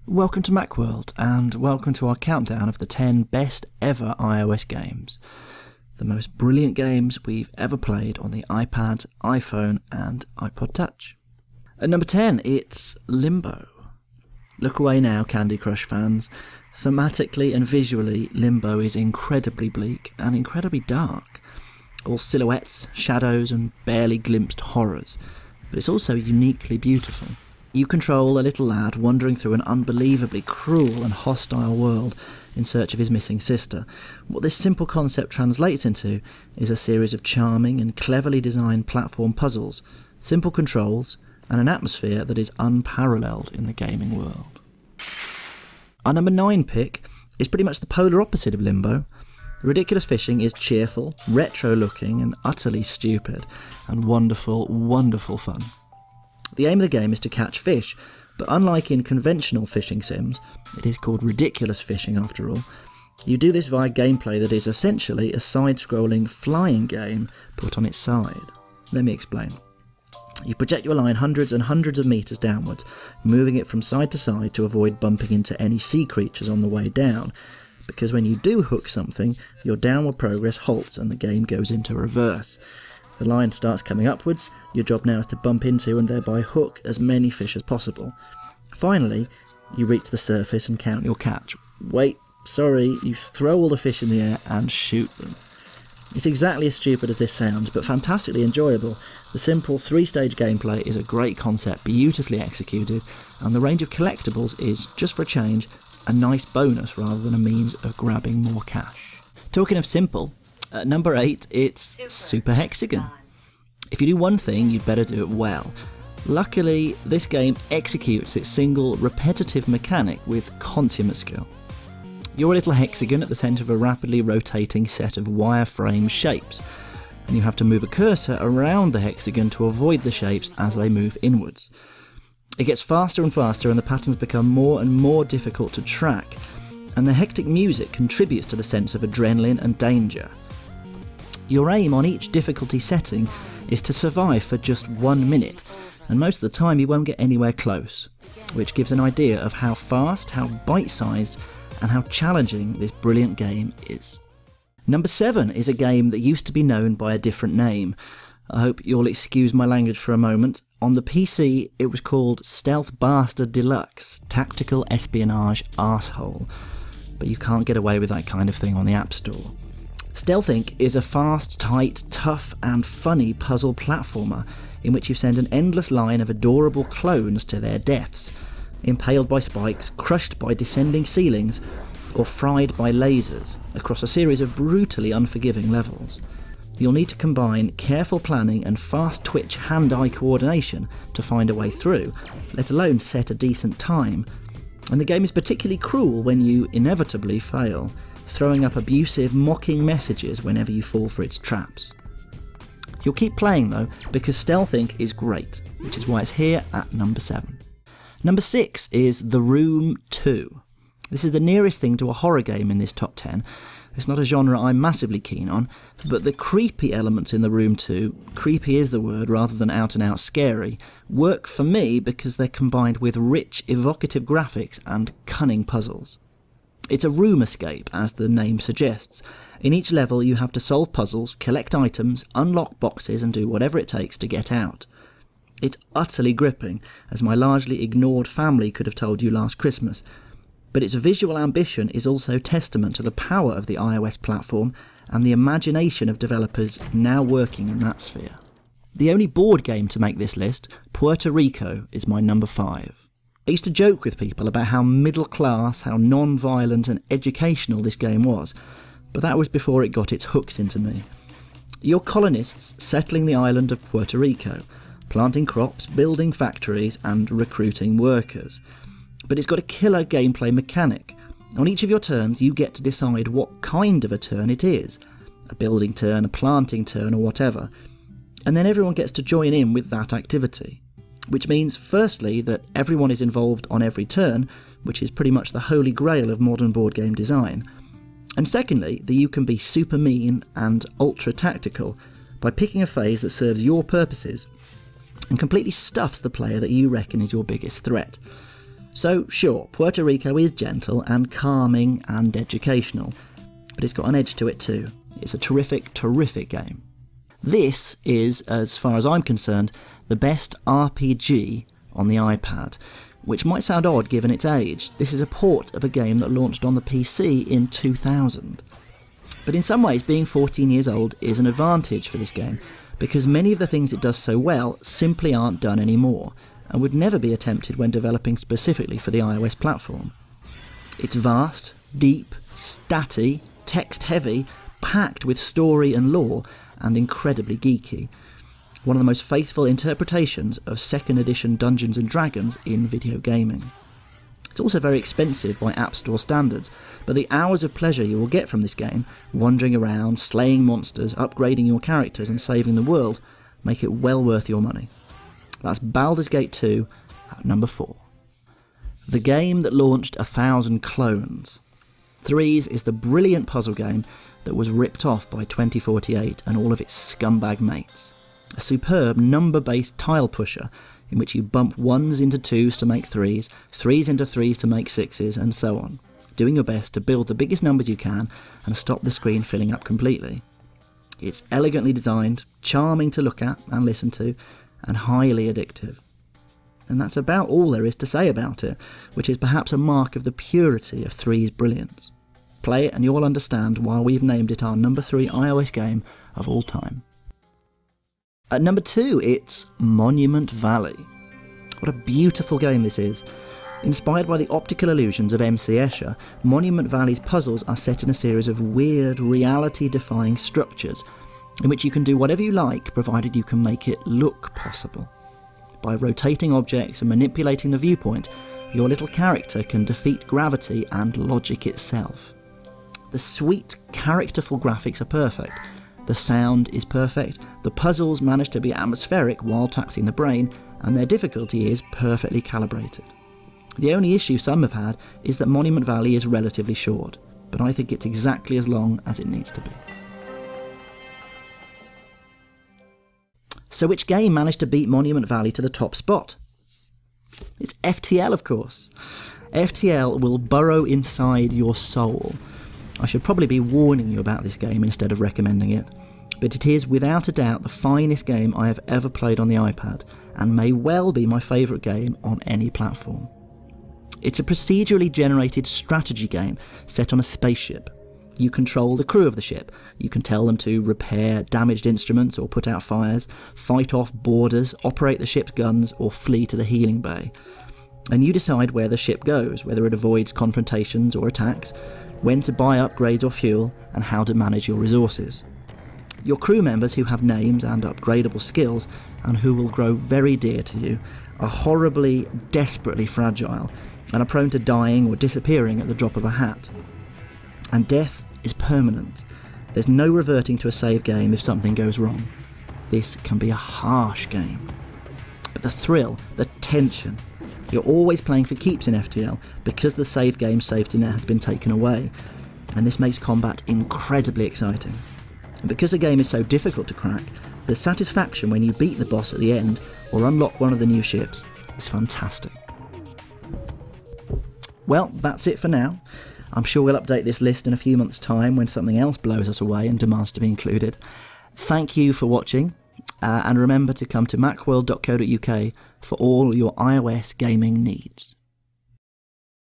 Welcome to Macworld, and welcome to our countdown of the 10 best ever iOS games. The most brilliant games we've ever played on the iPad, iPhone and iPod Touch. At number 10, it's Limbo. Look away now, Candy Crush fans. Thematically and visually, Limbo is incredibly bleak and incredibly dark. All silhouettes, shadows and barely glimpsed horrors. But it's also uniquely beautiful. You control a little lad wandering through an unbelievably cruel and hostile world in search of his missing sister. What this simple concept translates into is a series of charming and cleverly designed platform puzzles, simple controls, and an atmosphere that is unparalleled in the gaming world. Our number 9 pick is pretty much the polar opposite of Limbo. Ridiculous Fishing is cheerful, retro-looking, and utterly stupid, and wonderful, wonderful fun. The aim of the game is to catch fish, but unlike in conventional fishing sims, it is called Ridiculous Fishing after all, you do this via gameplay that is essentially a side-scrolling flying game put on its side. Let me explain. You project your line hundreds and hundreds of metres downwards, moving it from side to side to avoid bumping into any sea creatures on the way down, because when you do hook something, your downward progress halts and the game goes into reverse. The line starts coming upwards, your job now is to bump into and thereby hook as many fish as possible. Finally, you reach the surface and count your catch. Wait, sorry, you throw all the fish in the air and shoot them. It's exactly as stupid as this sounds, but fantastically enjoyable. The simple 3-stage gameplay is a great concept, beautifully executed, and the range of collectibles is, just for a change, a nice bonus rather than a means of grabbing more cash. Talking of simple, at number 8, it's Super Hexagon. If you do one thing, you'd better do it well. Luckily, this game executes its single, repetitive mechanic with consummate skill. You're a little hexagon at the centre of a rapidly rotating set of wireframe shapes, and you have to move a cursor around the hexagon to avoid the shapes as they move inwards. It gets faster and faster, and the patterns become more and more difficult to track, and the hectic music contributes to the sense of adrenaline and danger. Your aim on each difficulty setting is to survive for just 1 minute, and most of the time you won't get anywhere close, which gives an idea of how fast, how bite-sized, and how challenging this brilliant game is. Number 7 is a game that used to be known by a different name. I hope you'll excuse my language for a moment. On the PC, it was called Stealth Bastard Deluxe, Tactical Espionage Arsehole, but you can't get away with that kind of thing on the App Store. Stealth Inc. is a fast, tight, tough and funny puzzle platformer in which you send an endless line of adorable clones to their deaths, impaled by spikes, crushed by descending ceilings, or fried by lasers, across a series of brutally unforgiving levels. You'll need to combine careful planning and fast twitch hand-eye coordination to find a way through, let alone set a decent time. And the game is particularly cruel when you inevitably fail, throwing up abusive, mocking messages whenever you fall for its traps. You'll keep playing though, because Stealth Inc. is great, which is why it's here at number 7. Number 6 is The Room 2. This is the nearest thing to a horror game in this top 10. It's not a genre I'm massively keen on, but the creepy elements in The Room 2, creepy is the word rather than out and out scary, work for me because they're combined with rich, evocative graphics and cunning puzzles. It's a room escape, as the name suggests. In each level you have to solve puzzles, collect items, unlock boxes and do whatever it takes to get out. It's utterly gripping, as my largely ignored family could have told you last Christmas, but its visual ambition is also testament to the power of the iOS platform and the imagination of developers now working in that sphere. The only board game to make this list, Puerto Rico, is my number 5. I used to joke with people about how middle class, how non-violent and educational this game was, but that was before it got its hooks into me. You're colonists settling the island of Puerto Rico, planting crops, building factories and recruiting workers. But it's got a killer gameplay mechanic. On each of your turns you get to decide what kind of a turn it is, a building turn, a planting turn or whatever, and then everyone gets to join in with that activity. Which means, firstly, that everyone is involved on every turn, which is pretty much the holy grail of modern board game design. And secondly, that you can be super mean and ultra tactical by picking a phase that serves your purposes and completely stuffs the player that you reckon is your biggest threat. So sure, Puerto Rico is gentle and calming and educational, but it's got an edge to it too. It's a terrific, terrific game. This is, as far as I'm concerned, the best RPG on the iPad, which might sound odd given its age. This is a port of a game that launched on the PC in 2000. But in some ways, being 14 years old is an advantage for this game, because many of the things it does so well simply aren't done anymore, and would never be attempted when developing specifically for the iOS platform. It's vast, deep, statty, text-heavy, packed with story and lore, and incredibly geeky. One of the most faithful interpretations of 2nd edition Dungeons & Dragons in video gaming. It's also very expensive by App Store standards, but the hours of pleasure you will get from this game, wandering around, slaying monsters, upgrading your characters and saving the world, make it well worth your money. That's Baldur's Gate 2 at number 4. The game that launched 1,000 clones. Threes is the brilliant puzzle game that was ripped off by 2048 and all of its scumbag mates. A superb number-based tile pusher in which you bump ones into twos to make threes, threes into threes to make sixes, and so on, doing your best to build the biggest numbers you can and stop the screen filling up completely. It's elegantly designed, charming to look at and listen to, and highly addictive. And that's about all there is to say about it, which is perhaps a mark of the purity of Three's brilliance. Play it and you'll understand why we've named it our number 3 iOS game of all time. At number 2, it's Monument Valley. What a beautiful game this is. Inspired by the optical illusions of M.C. Escher, Monument Valley's puzzles are set in a series of weird, reality-defying structures in which you can do whatever you like, provided you can make it look possible. By rotating objects and manipulating the viewpoint, your little character can defeat gravity and logic itself. The sweet, characterful graphics are perfect. The sound is perfect, the puzzles manage to be atmospheric while taxing the brain, and their difficulty is perfectly calibrated. The only issue some have had is that Monument Valley is relatively short, but I think it's exactly as long as it needs to be. So which game managed to beat Monument Valley to the top spot? It's FTL, of course. FTL will burrow inside your soul. I should probably be warning you about this game instead of recommending it, but it is without a doubt the finest game I have ever played on the iPad, and may well be my favourite game on any platform. It's a procedurally generated strategy game set on a spaceship. You control the crew of the ship. You can tell them to repair damaged instruments or put out fires, fight off boarders, operate the ship's guns, or flee to the healing bay. And you decide where the ship goes, whether it avoids confrontations or attacks, when to buy upgrades or fuel, and how to manage your resources. Your crew members, who have names and upgradable skills, and who will grow very dear to you, are horribly, desperately fragile, and are prone to dying or disappearing at the drop of a hat. And death is permanent. There's no reverting to a save game if something goes wrong. This can be a harsh game. But the thrill, the tension, you're always playing for keeps in FTL because the save game safety net has been taken away, and this makes combat incredibly exciting. And because the game is so difficult to crack, the satisfaction when you beat the boss at the end or unlock one of the new ships is fantastic. Well, that's it for now. I'm sure we'll update this list in a few months' time when something else blows us away and demands to be included. Thank you for watching, and remember to come to macworld.co.uk for all your iOS gaming needs.